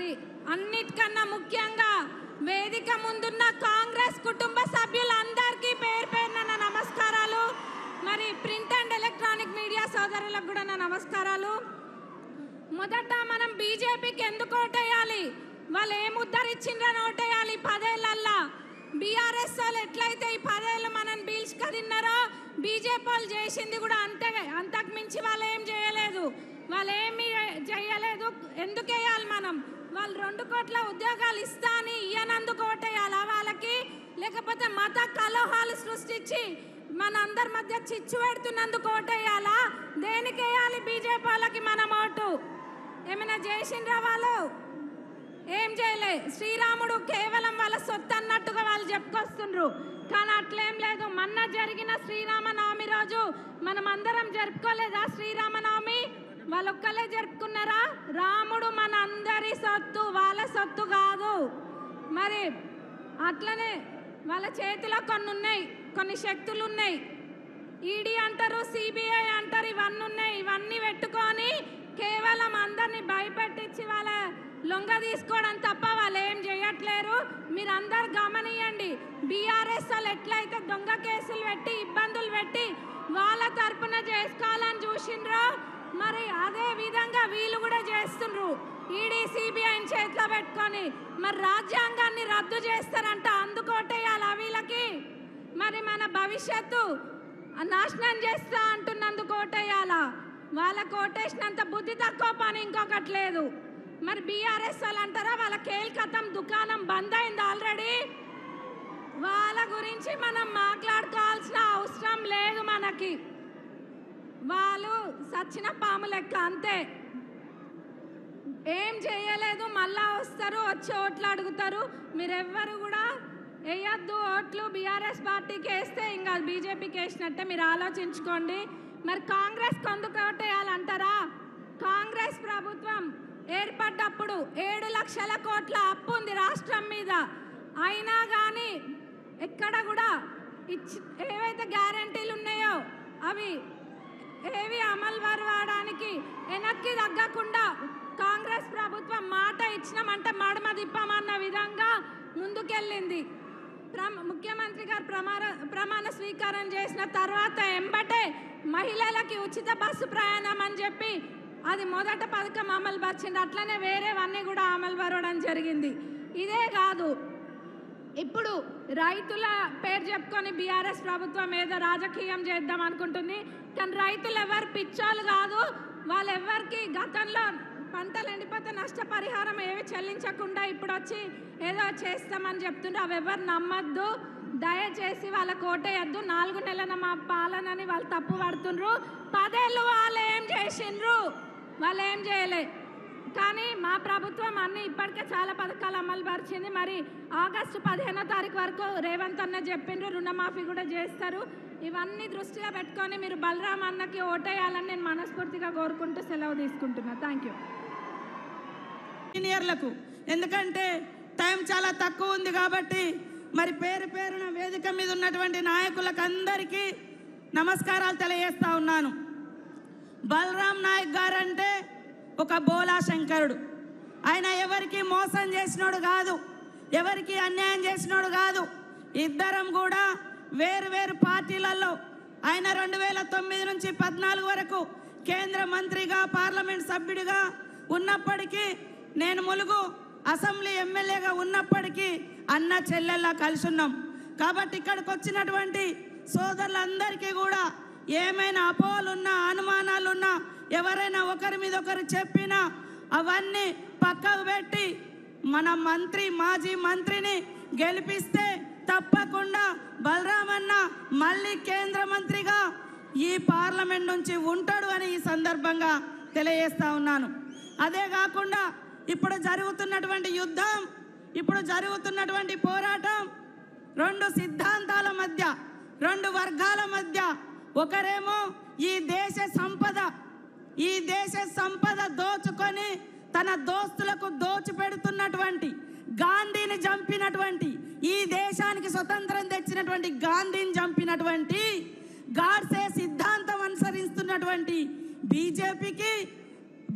మరి అన్నిటికన్నా ముఖ్యంగా వేదిక ముందున్న కాంగ్రెస్ కుటుంబ సభ్యులందరికీ పేరు పేరున నా నమస్కారాలు. మరి ప్రింట్ అండ్ ఎలక్ట్రానిక్ మీడియా సోదరులకు కూడా నా నమస్కారాలు. మొదట మనం బీజేపీకి ఎందుకు ఓటేయాలి, వాళ్ళు ఏం ఉద్ధరించిండ్రని ఓటేయాలి. 10 ఏళ్ళల్లా బీఆర్ఎస్ వాళ్ళు ఎట్లయితే ఈ 10 ఏళ్ళు మనం బీల్చుక తిన్నారో బీజేపీ వాళ్ళు చేసింది కూడా అంతకు మించి వాళ్ళు ఏం చేయలేదు. వాళ్ళు ఏమి చేయలేదు. ఎందుకు వేయాలి మనం? వాళ్ళు 2 కోట్ల ఉద్యోగాలు ఇస్తా అని ఇయ్యనందుకు ఓటేయాలా వాళ్ళకి, లేకపోతే మత కలహాలు సృష్టించి మన అందరి మధ్య చిచ్చు పెడుతున్నందుకు ఓటేయాలా? దేనికి వేయాలి బీజేపీ వాళ్ళకి మనం ఓటు? ఏమైనా చేసిండ్రా వాళ్ళు? ఏం చేయలే. శ్రీరాముడు కేవలం వాళ్ళ సొత్తు అన్నట్టుగా వాళ్ళు చెప్పుకొస్తుండ్రు, కానీ అట్లేం లేదు. మొన్న జరిగిన శ్రీరామనవమి రోజు మనం అందరం జరుపుకోలేదా శ్రీరామనవమి? వాళ్ళు ఒక్కలే జరుపుకున్నారా? రాముడు మన అందరి సొత్తు, వాళ్ళ సొత్తు కాదు. మరి అట్లనే వాళ్ళ చేతిలో కొన్ని ఉన్నాయి, కొన్ని శక్తులు ఉన్నాయి. ఈడీ అంటారు, సిబిఐ అంటారు, ఇవన్నీ ఉన్నాయి. ఇవన్నీ పెట్టుకొని కేవలం అందరినీ భయపెట్టించి వాళ్ళ లొంగ తీసుకోవడం తప్ప వాళ్ళు ఏం చేయట్లేరు. మీరు అందరు గమనియండి, బీఆర్ఎస్ వాళ్ళు ఎట్లయితే దొంగ కేసులు పెట్టి ఇబ్బందులు పెట్టి వాళ్ళ తరపున చేసుకోవాలని చూసిండ్రో, మరి అదే విధంగా వీళ్ళు కూడా చేస్తుండ్రు. ఈడీ సిబిఐని చేతిలో పెట్టుకొని మరి రాజ్యాంగాన్ని రద్దు చేస్తారంట, అందుకోటేయాలి వీళ్ళకి. మరి మన భవిష్యత్తు నాశనం చేస్తా అంటున్నందుకు ఓటేయాలా? వాళ్ళకు ఓటేసినంత బుద్ధి తక్కువ పని ఇంకొకటి లేదు. మరి బీఆర్ఎస్ వాళ్ళు అంటారా వాళ్ళ కేల్కతం దుకాణం బంద్ అయింది ఆల్రెడీ. వాళ్ళ గురించి మనం మాట్లాడుకోవాల్సిన అవసరం లేదు మనకి. వాళ్ళు సచ్చిన పాము లెక్క అంతే, ఏం చేయలేదు. మళ్ళా వస్తారు, వచ్చి ఓట్లు అడుగుతారు. మీరెవ్వరు కూడా వేయద్దు ఓట్లు. బీఆర్ఎస్ పార్టీకి వేస్తే ఇంకా బీజేపీకి వేసినట్టే, మీరు ఆలోచించుకోండి. మరి కాంగ్రెస్ కొందుకు ఓటేయాలంటారా? కాంగ్రెస్ ప్రభుత్వం ఏర్పడ్డప్పుడు 7 లక్షల కోట్ల అప్పు ఉంది రాష్ట్రం మీద. అయినా కానీ ఎక్కడ కూడా ఏవైతే గ్యారంటీలు ఉన్నాయో అవి ఏవి అమలు పరవడానికి వెనక్కి తగ్గకుండా కాంగ్రెస్ ప్రభుత్వం మాట ఇచ్చినామంటే మడమ తిప్పమన్న విధంగా ముందుకెళ్ళింది. ముఖ్యమంత్రి గారు ప్రమాణ స్వీకారం చేసిన తర్వాత ఎంబటే మహిళలకి ఉచిత బస్సు ప్రయాణం అని చెప్పి అది మొదట పథకం అమలు పరిచింది. అట్లనే వేరేవన్నీ కూడా అమలు పరవడం జరిగింది. ఇదే కాదు, ఇప్పుడు రైతుల పేరు చెప్పుకొని బీఆర్ఎస్ ప్రభుత్వం ఏదో రాజకీయం చేద్దాం అనుకుంటుంది. కానీ రైతులు ఎవరు పిచ్చోళ్ళు కాదు. వాళ్ళు ఎవరికి గతంలో పంటలు ఎండిపోతే నష్టపరిహారం ఏవి చెల్లించకుండా ఇప్పుడు వచ్చి ఏదో చేస్తామని చెప్తుండ్రు. అవి ఎవరు నమ్మద్దు, దయచేసి వాళ్ళకు ఓటేయద్దు. 4 నెలల మా పాలనని వాళ్ళు తప్పు పడుతుండ్రు. 10 ఏళ్ళు వాళ్ళు ఏం చేసిండ్రు? వాళ్ళు ఏం చేయలే. కానీ మా ప్రభుత్వం అన్నీ ఇప్పటికే చాలా పథకాలు అమలు పరిచింది. మరి ఆగస్టు 15వ తారీఖు వరకు రేవంత్ అన్న చెప్పిండ్రు, రుణమాఫీ కూడా చేస్తారు. ఇవన్నీ దృష్టిలో పెట్టుకొని మీరు బలరాం అన్నకి ఓటేయాలని నేను మనస్ఫూర్తిగా కోరుకుంటూ సెలవు తీసుకుంటున్నా. Thank you. సీనియర్లకు ఎందుకంటే టైం చాలా తక్కువ ఉంది కాబట్టి మరి పేరు పేరున వేదిక మీద ఉన్నటువంటి నాయకులకు అందరికీ నమస్కారాలు తెలియజేస్తా ఉన్నాను. బలరాం నాయక్ గారంటే ఒక బోలా శంకరుడు. ఆయన ఎవరికి మోసం చేసినోడు కాదు, ఎవరికి అన్యాయం చేసినోడు కాదు. ఇద్దరం కూడా వేరు పార్టీలలో ఆయన 2009 నుంచి 14 వరకు కేంద్ర మంత్రిగా పార్లమెంట్ సభ్యుడిగా ఉన్నప్పటికీ, నేను ములుగు అసెంబ్లీ ఎమ్మెల్యేగా ఉన్నప్పటికీ అన్న చెల్లెల్లా కలిసి ఉన్నాం. కాబట్టి ఇక్కడికి వచ్చినటువంటి సోదరులందరికీ కూడా ఏమైనా అపోహలున్నా అనుమానాలున్నా ఎవరైనా ఒకరి మీద ఒకరు చెప్పినా అవన్నీ పక్కకు పెట్టి మన మాజీ మంత్రిని గెలిపిస్తే తప్పకుండా బలరామన్న మళ్ళీ కేంద్ర మంత్రిగా ఈ పార్లమెంట్ నుంచి ఉంటాడు అని ఈ సందర్భంగా తెలియజేస్తా ఉన్నాను. అదే కాకుండా ఇప్పుడు జరుగుతున్నటువంటి యుద్ధం, ఇప్పుడు జరుగుతున్నటువంటి పోరాటం 2 సిద్ధాంతాల మధ్య, 2 వర్గాల మధ్య. ఒకరేమో ఈ దేశ సంపద దోచుకొని తన దోస్తులకు దోచిపెడుతున్నటువంటి, గాంధీని చంపినటువంటి, ఈ దేశానికి స్వతంత్రం తెచ్చినటువంటి గాంధీని చంపినటువంటి గాడ్సే సిద్ధాంతం అనుసరిస్తున్నటువంటి బీజేపీకి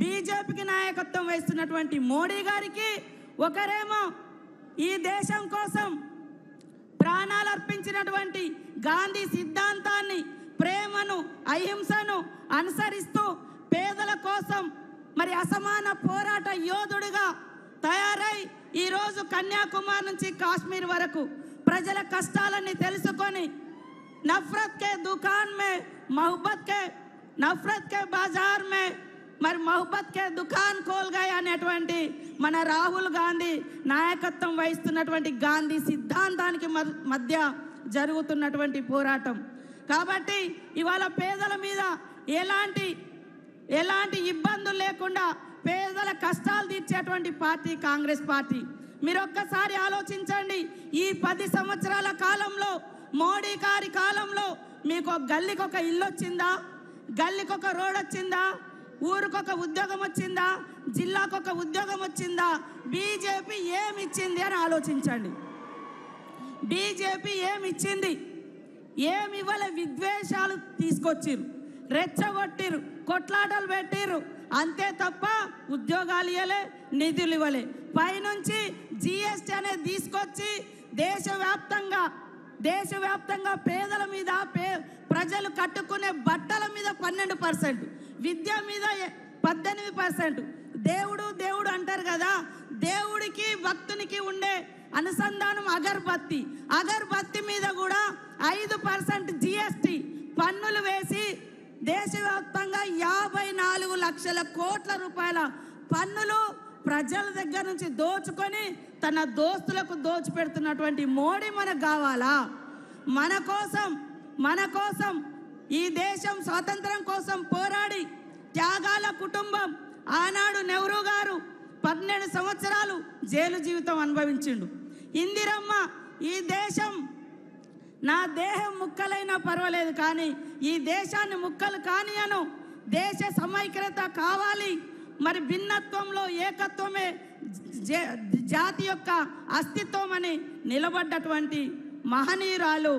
బీజేపీకి నాయకత్వం వహిస్తున్నటువంటి మోడీ గారికి, ఒకరేమో ఈ దేశం కోసం ప్రాణాలు అర్పించినటువంటి గాంధీ సిద్ధాంతాన్ని, ప్రేమను, అహింసను అనుసరిస్తూ పేదల కోసం మరి అసమాన పోరాట యోధుడిగా తయారై ఈరోజు కన్యాకుమారి నుంచి కాశ్మీర్ వరకు ప్రజల కష్టాలన్నీ తెలుసుకొని నఫరత్ కే దుకాన్ మే మొహబ్బత్ కే, నఫరత్ కే బాజార్ మే మరి మొహబ్బత్ కే దుకాన్ కోల్ గయే అనేటువంటి మన రాహుల్ గాంధీ నాయకత్వం వహిస్తున్నటువంటి గాంధీ సిద్ధాంతానికి మధ్య జరుగుతున్నటువంటి పోరాటం. కాబట్టి ఇవాళ పేదల మీద ఎలాంటి ఇబ్బందులు లేకుండా పేదల కష్టాలు తీర్చేటువంటి పార్టీ కాంగ్రెస్ పార్టీ. మీరు ఒక్కసారి ఆలోచించండి, ఈ 10 సంవత్సరాల కాలంలో, మోడీ గారి కాలంలో మీకు గల్లీకి ఒక ఇల్లు వచ్చిందా? గల్లీకి ఒక రోడ్ వచ్చిందా? ఊరికొక ఉద్యోగం వచ్చిందా? జిల్లాకు ఒక ఉద్యోగం వచ్చిందా? బీజేపీ ఏమి ఇచ్చింది అని ఆలోచించండి. బీజేపీ ఏమి ఇచ్చింది? ఏమి ఇవ్వలే. విద్వేషాలు తీసుకొచ్చిర్రు, రెచ్చగొట్టిరు, కొట్లాటలు పెట్టిర్రు, అంతే తప్ప ఉద్యోగాలు ఇవ్వలే, నిధులు ఇవ్వలే. పైనుంచి జిఎస్టీ అనేది తీసుకొచ్చి దేశవ్యాప్తంగా పేదల మీద, ప్రజలు కట్టుకునే బట్టల మీద 12%, విద్య మీద 18%. దేవుడు అంటారు కదా, దేవుడికి భక్తునికి ఉండే అనుసంధానం అగర్బత్తి మీద కూడా 5% జిఎస్టీ పన్నులు వేసి దేశవ్యాప్తంగా 54 లక్షల కోట్ల రూపాయల పన్నులు ప్రజల దగ్గర నుంచి దోచుకొని తన దోస్తులకు దోచిపెడుతున్నటువంటి మోడీ మనకు కావాలా? మన కోసం ఈ దేశం స్వాతంత్రం కోసం పోరాడి త్యాగాల కుటుంబం, ఆనాడు నెహ్రూ గారు 12 సంవత్సరాలు జైలు జీవితం అనుభవించిండు. ఇందిరమ్మ ఈ దేశం నా దేహం ముక్కలైనా పర్వాలేదు కానీ ఈ దేశాన్ని ముక్కలు కానియను, దేశ సమైక్యత కావాలి, మరి భిన్నత్వంలో ఏకత్వమే జాతి యొక్క అస్తిత్వం అని నిలబడ్డటువంటి మహనీయురాలు.